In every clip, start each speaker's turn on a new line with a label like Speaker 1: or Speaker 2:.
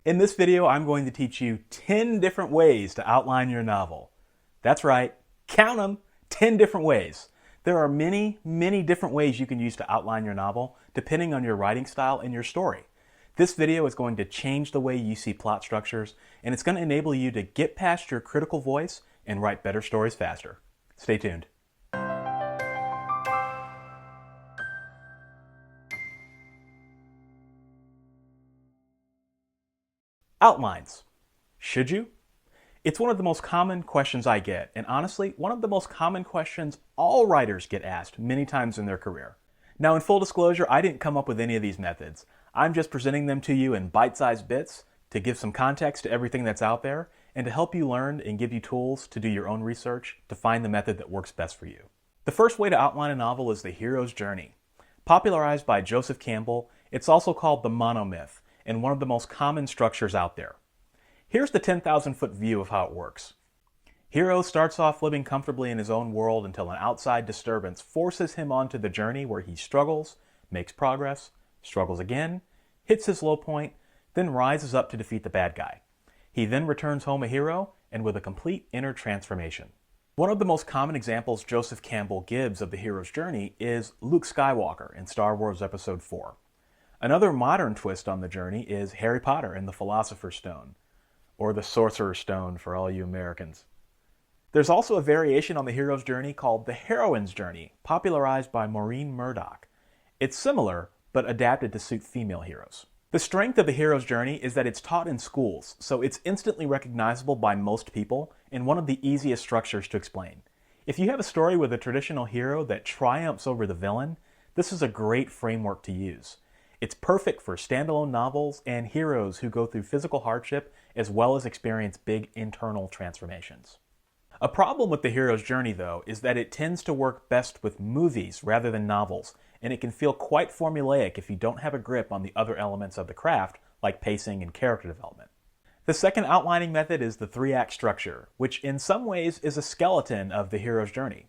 Speaker 1: In this video, I'm going to teach you 10 different ways to outline your novel. That's right, count them, 10 different ways. There are many, many different ways you can use to outline your novel, depending on your writing style and your story. This video is going to change the way you see plot structures, and it's going to enable you to get past your critical voice and write better stories faster. Stay tuned. Outlines. Should you? It's one of the most common questions I get, and honestly, one of the most common questions all writers get asked many times in their career. Now, in full disclosure, I didn't come up with any of these methods. I'm just presenting them to you in bite-sized bits to give some context to everything that's out there and to help you learn and give you tools to do your own research to find the method that works best for you. The first way to outline a novel is the hero's journey. Popularized by Joseph Campbell, it's also called the monomyth, and one of the most common structures out there. Here's the 10,000-foot view of how it works. Hero starts off living comfortably in his own world until an outside disturbance forces him onto the journey where he struggles, makes progress, struggles again, hits his low point, then rises up to defeat the bad guy. He then returns home a hero and with a complete inner transformation. One of the most common examples Joseph Campbell gives of the hero's journey is Luke Skywalker in Star Wars Episode 4. Another modern twist on the journey is Harry Potter and the Philosopher's Stone, or the Sorcerer's Stone for all you Americans. There's also a variation on the hero's journey called the heroine's journey, popularized by Maureen Murdoch. It's similar, but adapted to suit female heroes. The strength of the hero's journey is that it's taught in schools, so it's instantly recognizable by most people and one of the easiest structures to explain. If you have a story with a traditional hero that triumphs over the villain, this is a great framework to use. It's perfect for standalone novels and heroes who go through physical hardship as well as experience big internal transformations. A problem with the hero's journey, though, is that it tends to work best with movies rather than novels, and it can feel quite formulaic if you don't have a grip on the other elements of the craft, like pacing and character development. The second outlining method is the three-act structure, which in some ways is a skeleton of the hero's journey.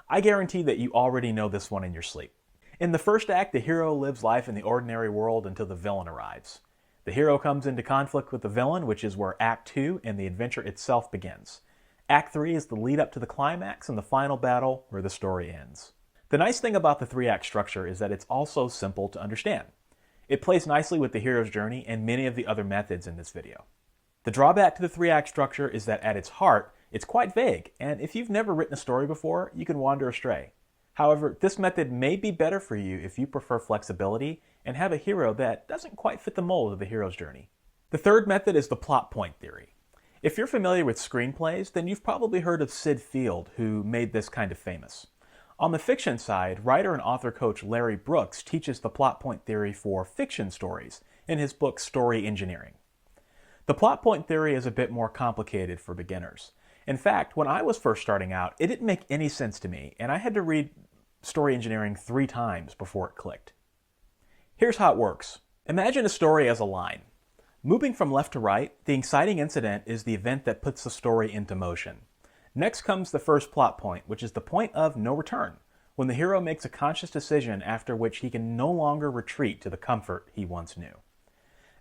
Speaker 1: I guarantee that you already know this one in your sleep. In the first act, the hero lives life in the ordinary world until the villain arrives. The hero comes into conflict with the villain, which is where Act 2 and the adventure itself begins. Act 3 is the lead up to the climax and the final battle where the story ends. The nice thing about the three-act structure is that it's also simple to understand. It plays nicely with the hero's journey and many of the other methods in this video. The drawback to the three-act structure is that at its heart, it's quite vague, and if you've never written a story before, you can wander astray. However, this method may be better for you if you prefer flexibility and have a hero that doesn't quite fit the mold of the hero's journey. The third method is the plot point theory. If you're familiar with screenplays, then you've probably heard of Sid Field, who made this kind of famous. On the fiction side, writer and author coach Larry Brooks teaches the plot point theory for fiction stories in his book Story Engineering. The plot point theory is a bit more complicated for beginners. In fact, when I was first starting out, it didn't make any sense to me, and I had to read Story Engineering 3 times before it clicked. Here's how it works. Imagine a story as a line. Moving from left to right, the exciting incident is the event that puts the story into motion. Next comes the first plot point, which is the point of no return, when the hero makes a conscious decision after which he can no longer retreat to the comfort he once knew.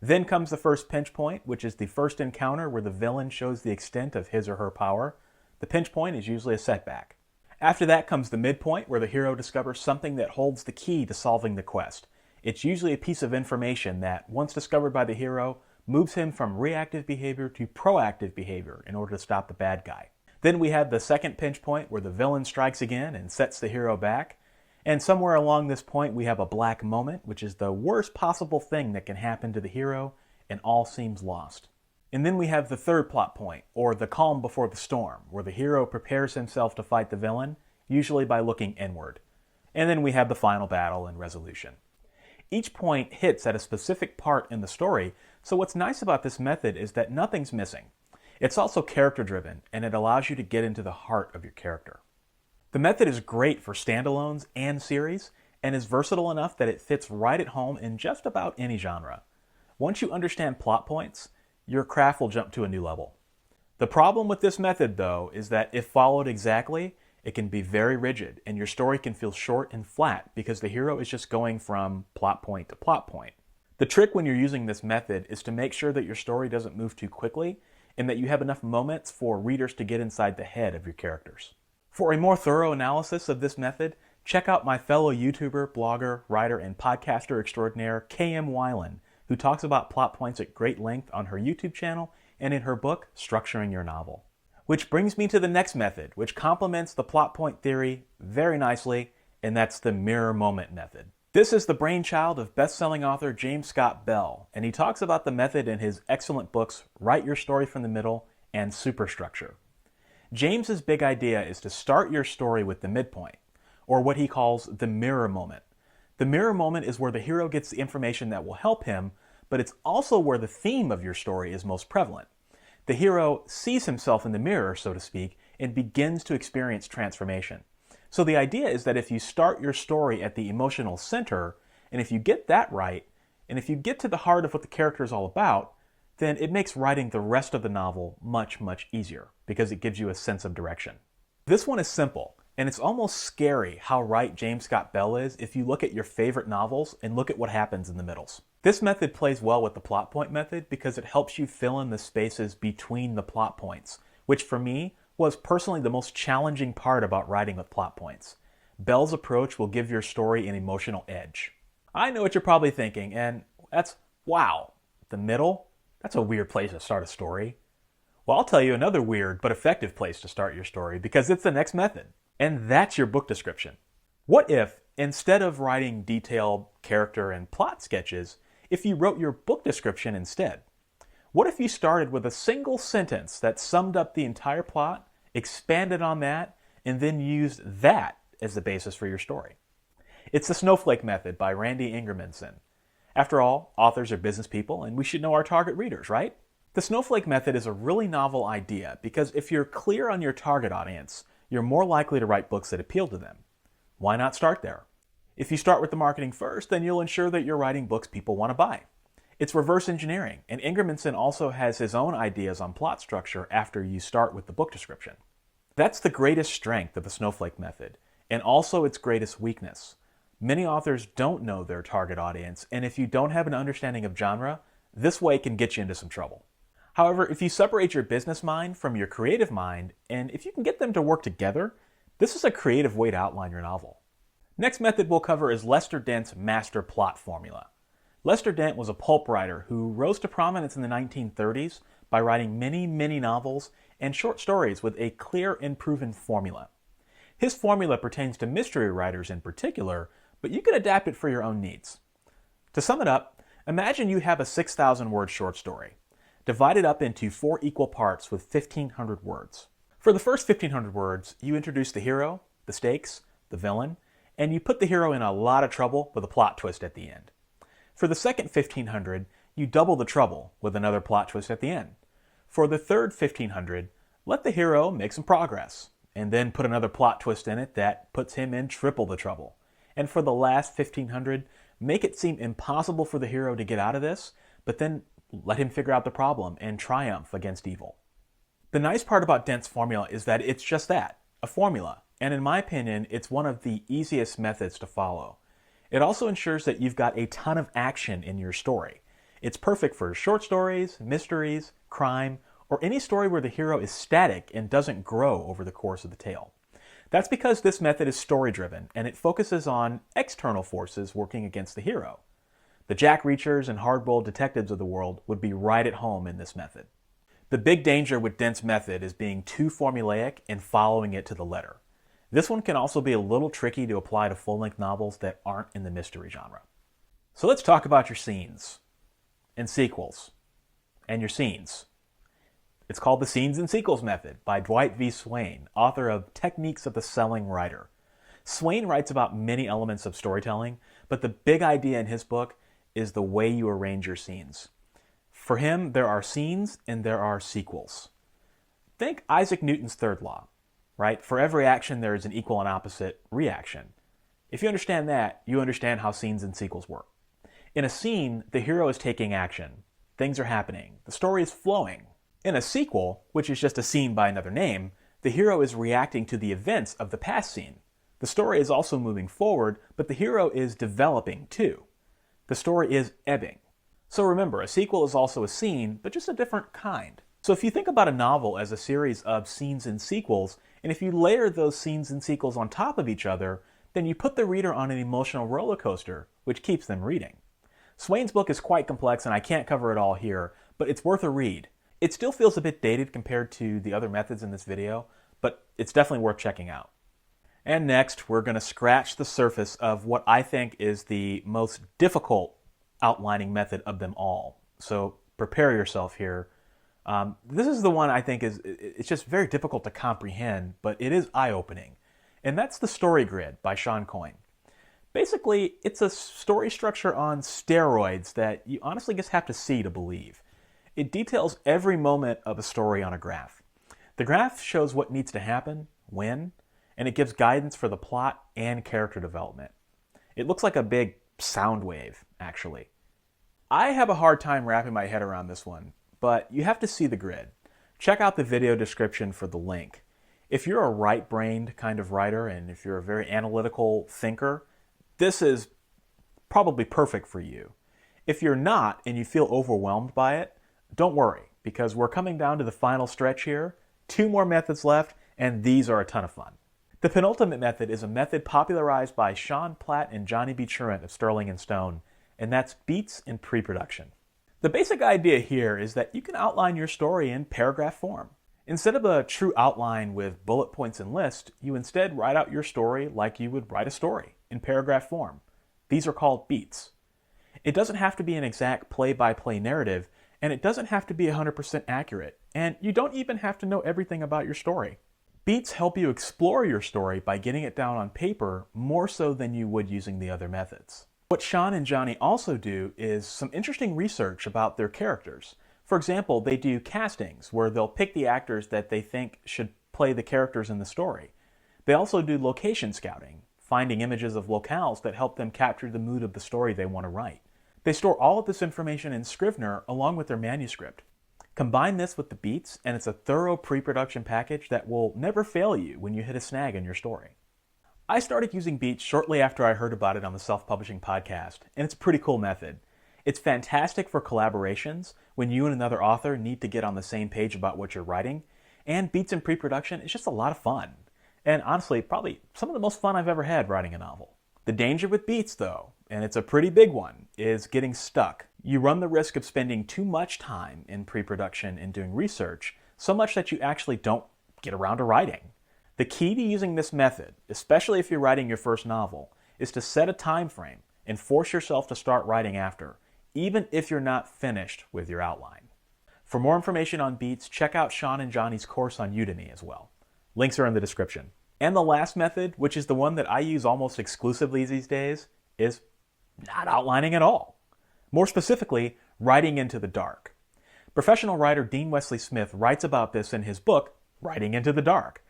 Speaker 1: Then comes the first pinch point, which is the first encounter where the villain shows the extent of his or her power. The pinch point is usually a setback. After that comes the midpoint, where the hero discovers something that holds the key to solving the quest. It's usually a piece of information that, once discovered by the hero, moves him from reactive behavior to proactive behavior in order to stop the bad guy. Then we have the second pinch point, where the villain strikes again and sets the hero back. And somewhere along this point we have a black moment, which is the worst possible thing that can happen to the hero, and all seems lost. And then we have the third plot point, or the calm before the storm, where the hero prepares himself to fight the villain, usually by looking inward. And then we have the final battle and resolution. Each point hits at a specific part in the story, so what's nice about this method is that nothing's missing. It's also character-driven, and it allows you to get into the heart of your character. The method is great for standalones and series, and is versatile enough that it fits right at home in just about any genre. Once you understand plot points, your craft will jump to a new level. The problem with this method, though, is that if followed exactly, it can be very rigid, and your story can feel short and flat because the hero is just going from plot point to plot point. The trick when you're using this method is to make sure that your story doesn't move too quickly and that you have enough moments for readers to get inside the head of your characters. For a more thorough analysis of this method, check out my fellow YouTuber, blogger, writer, and podcaster extraordinaire, K.M. Weiland, who talks about plot points at great length on her YouTube channel and in her book, Structuring Your Novel. Which brings me to the next method, which complements the plot point theory very nicely, and that's the mirror moment method. This is the brainchild of best-selling author James Scott Bell, and he talks about the method in his excellent books, Write Your Story from the Middle and Superstructure. James's big idea is to start your story with the midpoint, or what he calls the mirror moment. The mirror moment is where the hero gets the information that will help him, but it's also where the theme of your story is most prevalent. The hero sees himself in the mirror, so to speak, and begins to experience transformation. So the idea is that if you start your story at the emotional center, and if you get that right, and if you get to the heart of what the character is all about, then it makes writing the rest of the novel much, much easier, because it gives you a sense of direction. This one is simple, and it's almost scary how right James Scott Bell is if you look at your favorite novels and look at what happens in the middles. This method plays well with the plot point method because it helps you fill in the spaces between the plot points, which for me was personally the most challenging part about writing with plot points. Bell's approach will give your story an emotional edge. I know what you're probably thinking, and that's, wow, the middle? That's a weird place to start a story. Well, I'll tell you another weird but effective place to start your story because it's the next method, and that's your book description. What if, instead of writing detailed character and plot sketches, if you wrote your book description instead? What if you started with a single sentence that summed up the entire plot, expanded on that, and then used that as the basis for your story? It's the Snowflake method by Randy Ingermanson. After all, authors are business people, and we should know our target readers, right? The Snowflake method is a really novel idea because if you're clear on your target audience, you're more likely to write books that appeal to them. Why not start there? If you start with the marketing first, then you'll ensure that you're writing books people want to buy. It's reverse engineering, and Ingermanson also has his own ideas on plot structure after you start with the book description. That's the greatest strength of the Snowflake method, and also its greatest weakness. Many authors don't know their target audience, and if you don't have an understanding of genre, this way can get you into some trouble. However, if you separate your business mind from your creative mind, and if you can get them to work together, this is a creative way to outline your novel. Next method we'll cover is Lester Dent's master plot formula. Lester Dent was a pulp writer who rose to prominence in the 1930s by writing many, many novels and short stories with a clear and proven formula. His formula pertains to mystery writers in particular, but you can adapt it for your own needs. To sum it up, imagine you have a 6,000-word short story, divided up into 4 equal parts with 1,500 words. For the first 1,500 words, you introduce the hero, the stakes, the villain, and you put the hero in a lot of trouble with a plot twist at the end. For the second 1,500, you double the trouble with another plot twist at the end. For the third 1,500, let the hero make some progress, and then put another plot twist in it that puts him in triple the trouble. And for the last 1,500, make it seem impossible for the hero to get out of this, but then let him figure out the problem and triumph against evil. The nice part about Dent's formula is that it's just that, a formula. And in my opinion, it's one of the easiest methods to follow. It also ensures that you've got a ton of action in your story. It's perfect for short stories, mysteries, crime, or any story where the hero is static and doesn't grow over the course of the tale. That's because this method is story-driven, and it focuses on external forces working against the hero. The Jack Reachers and hard-boiled detectives of the world would be right at home in this method. The big danger with Dent's method is being too formulaic and following it to the letter. This one can also be a little tricky to apply to full-length novels that aren't in the mystery genre. So let's talk about your scenes and sequels and your scenes. It's called the Scenes and Sequels Method by Dwight V. Swain, author of Techniques of the Selling Writer. Swain writes about many elements of storytelling, but the big idea in his book is the way you arrange your scenes. For him, there are scenes and there are sequels. Think Isaac Newton's third law. Right? For every action, there is an equal and opposite reaction. If you understand that, you understand how scenes and sequels work. In a scene, the hero is taking action. Things are happening. The story is flowing. In a sequel, which is just a scene by another name, the hero is reacting to the events of the past scene. The story is also moving forward, but the hero is developing too. The story is ebbing. So remember, a sequel is also a scene, but just a different kind. So if you think about a novel as a series of scenes and sequels, and if you layer those scenes and sequels on top of each other, then you put the reader on an emotional roller coaster, which keeps them reading. Swain's book is quite complex and I can't cover it all here, but it's worth a read. It still feels a bit dated compared to the other methods in this video, but it's definitely worth checking out. And next, we're going to scratch the surface of what I think is the most difficult outlining method of them all. So prepare yourself here. This is the one I think it's just very difficult to comprehend, but it is eye-opening. And that's the story grid by Sean Coyne. Basically, it's a story structure on steroids that you honestly just have to see to believe. It details every moment of a story on a graph. The graph shows what needs to happen, when, and it gives guidance for the plot and character development. It looks like a big sound wave, actually. I have a hard time wrapping my head around this one, but you have to see the grid. Check out the video description for the link. If you're a right-brained kind of writer, and if you're a very analytical thinker, this is probably perfect for you. If you're not, and you feel overwhelmed by it, don't worry, because we're coming down to the final stretch here. 2 more methods left, and these are a ton of fun. The penultimate method is a method popularized by Sean Platt and Johnny B. Truant of Sterling and Stone, and that's beats in pre-production. The basic idea here is that you can outline your story in paragraph form. Instead of a true outline with bullet points and lists, you instead write out your story like you would write a story, in paragraph form. These are called beats. It doesn't have to be an exact play-by-play narrative, and it doesn't have to be 100% accurate, and you don't even have to know everything about your story. Beats help you explore your story by getting it down on paper more so than you would using the other methods. What Sean and Johnny also do is some interesting research about their characters. For example, they do castings where they'll pick the actors that they think should play the characters in the story. They also do location scouting, finding images of locales that help them capture the mood of the story they want to write. They store all of this information in Scrivener along with their manuscript. Combine this with the beats, and it's a thorough pre-production package that will never fail you when you hit a snag in your story. I started using beats shortly after I heard about it on the Self-Publishing Podcast, and it's a pretty cool method. It's fantastic for collaborations when you and another author need to get on the same page about what you're writing, and beats in pre-production is just a lot of fun. And honestly, probably some of the most fun I've ever had writing a novel. The danger with beats, though, and it's a pretty big one, is getting stuck. You run the risk of spending too much time in pre-production and doing research, so much that you actually don't get around to writing. The key to using this method, especially if you're writing your first novel, is to set a time frame and force yourself to start writing after, even if you're not finished with your outline. For more information on beats, check out Sean and Johnny's course on Udemy as well. Links are in the description. And the last method, which is the one that I use almost exclusively these days, is not outlining at all. More specifically, writing into the dark. Professional writer Dean Wesley Smith writes about this in his book, Writing into the Dark.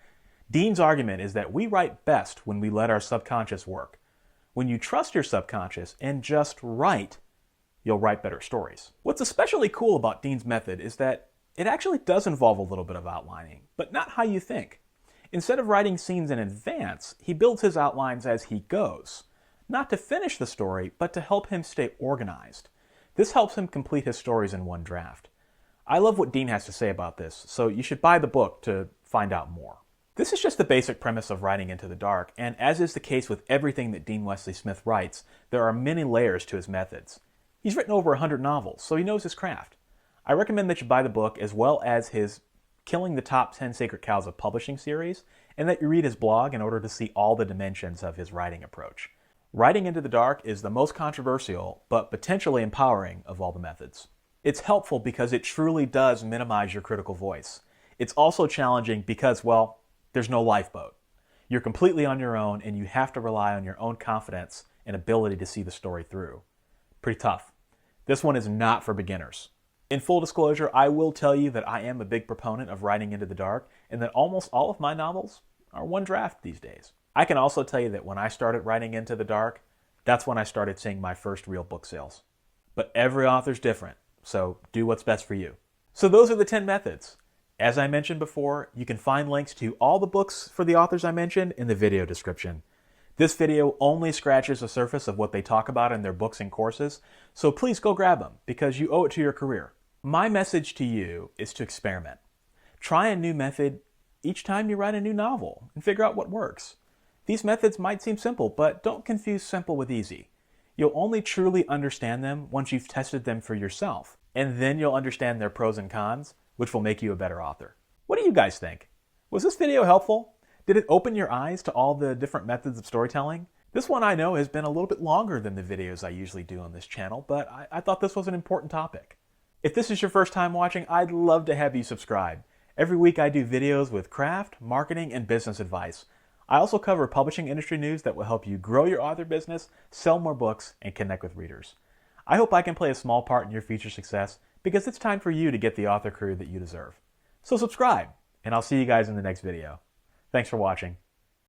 Speaker 1: Dean's argument is that we write best when we let our subconscious work. When you trust your subconscious and just write, you'll write better stories. What's especially cool about Dean's method is that it actually does involve a little bit of outlining, but not how you think. Instead of writing scenes in advance, he builds his outlines as he goes. Not to finish the story, but to help him stay organized. This helps him complete his stories in one draft. I love what Dean has to say about this, so you should buy the book to find out more. This is just the basic premise of Writing into the Dark, and as is the case with everything that Dean Wesley Smith writes, there are many layers to his methods. He's written over 100 novels, so he knows his craft. I recommend that you buy the book as well as his Killing the Top 10 Sacred Cows of Publishing series, and that you read his blog in order to see all the dimensions of his writing approach. Writing into the Dark is the most controversial, but potentially empowering of all the methods. It's helpful because it truly does minimize your critical voice. It's also challenging because, well, there's no lifeboat. You're completely on your own, and you have to rely on your own confidence and ability to see the story through. Pretty tough. This one is not for beginners. In full disclosure, I will tell you that I am a big proponent of Writing into the Dark, and that almost all of my novels are one draft these days. I can also tell you that when I started writing into the dark, that's when I started seeing my first real book sales. But every author's different, so do what's best for you. So those are the 10 methods. As I mentioned before, you can find links to all the books for the authors I mentioned in the video description. This video only scratches the surface of what they talk about in their books and courses, so please go grab them because you owe it to your career. My message to you is to experiment. Try a new method each time you write a new novel and figure out what works. These methods might seem simple, but don't confuse simple with easy. You'll only truly understand them once you've tested them for yourself, and then you'll understand their pros and cons, which will make you a better author. What do you guys think? Was this video helpful? Did it open your eyes to all the different methods of storytelling? This one I know has been a little bit longer than the videos I usually do on this channel, but I thought this was an important topic. If this is your first time watching, I'd love to have you subscribe. Every week I do videos with craft, marketing, and business advice. I also cover publishing industry news that will help you grow your author business, sell more books, and connect with readers. I hope I can play a small part in your future success because it's time for you to get the author career that you deserve. So subscribe, and I'll see you guys in the next video. Thanks for watching.